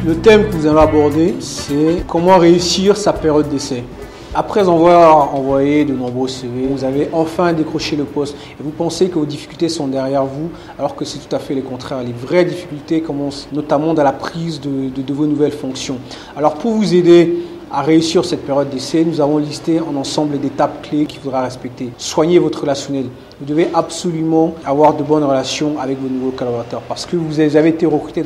Le thème que vous allez aborder, c'est comment réussir sa période d'essai. Après avoir envoyé de nombreux CV, vous avez enfin décroché le poste et vous pensez que vos difficultés sont derrière vous, alors que c'est tout à fait le contraire. Les vraies difficultés commencent notamment dans la prise de vos nouvelles fonctions. Alors pour vous aider à réussir cette période d'essai, nous avons listé un ensemble d'étapes clés qu'il faudra respecter. Soignez votre relationnel. Vous devez absolument avoir de bonnes relations avec vos nouveaux collaborateurs parce que vous avez été recruté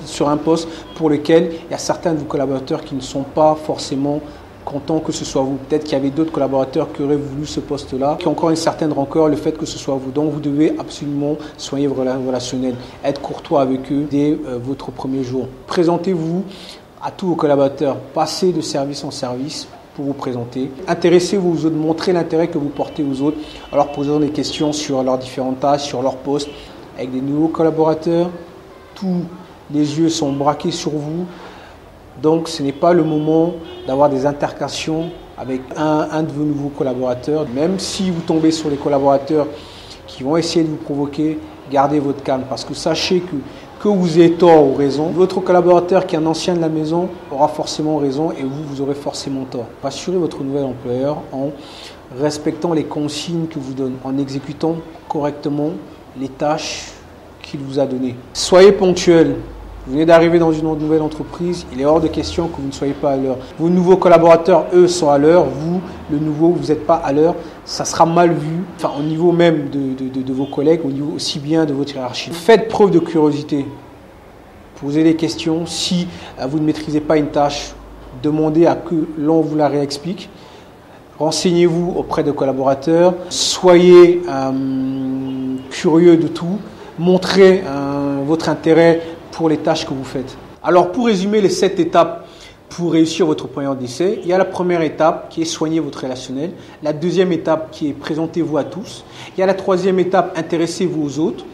sur un poste pour lequel il y a certains de vos collaborateurs qui ne sont pas forcément content que ce soit vous. Peut-être qu'il y avait d'autres collaborateurs qui auraient voulu ce poste-là, qui ont encore une certaine rancœur le fait que ce soit vous. Donc vous devez absolument soigner vos relationnels, être courtois avec eux dès votre premier jour. Présentez-vous à tous vos collaborateurs, passez de service en service pour vous présenter. Intéressez-vous aux autres, montrez l'intérêt que vous portez aux autres, alors posant des questions sur leurs différentes tâches, sur leurs postes. Avec des nouveaux collaborateurs, tous les yeux sont braqués sur vous. Donc ce n'est pas le moment d'avoir des altercations avec un de vos nouveaux collaborateurs. Même si vous tombez sur les collaborateurs qui vont essayer de vous provoquer, gardez votre calme parce que sachez que vous ayez tort ou raison, votre collaborateur qui est un ancien de la maison aura forcément raison et vous aurez forcément tort. Rassurez votre nouvel employeur en respectant les consignes qu'il vous donne, en exécutant correctement les tâches qu'il vous a données. Soyez ponctuel. Vous venez d'arriver dans une nouvelle entreprise, il est hors de question que vous ne soyez pas à l'heure. Vos nouveaux collaborateurs, eux, sont à l'heure. Vous, le nouveau, vous n'êtes pas à l'heure. Ça sera mal vu, enfin, au niveau même de vos collègues, au niveau aussi bien de votre hiérarchie. Faites preuve de curiosité. Posez des questions. Si vous ne maîtrisez pas une tâche, demandez à que l'on vous la réexplique. Renseignez-vous auprès de collaborateurs. Soyez curieux de tout. Montrez votre intérêt pour les tâches que vous faites. Alors pour résumer les 7 étapes pour réussir votre période d'essai, il y a la première étape qui est soigner votre relationnel, la deuxième étape qui est présentez-vous à tous, il y a la troisième étape intéressez-vous aux autres,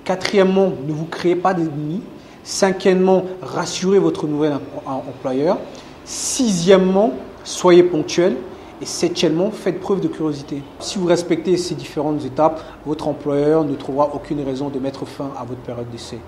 quatrièmement ne vous créez pas d'ennemis, cinquièmement rassurez votre nouvel employeur, sixièmement soyez ponctuel et septièmement faites preuve de curiosité. Si vous respectez ces différentes étapes, votre employeur ne trouvera aucune raison de mettre fin à votre période d'essai.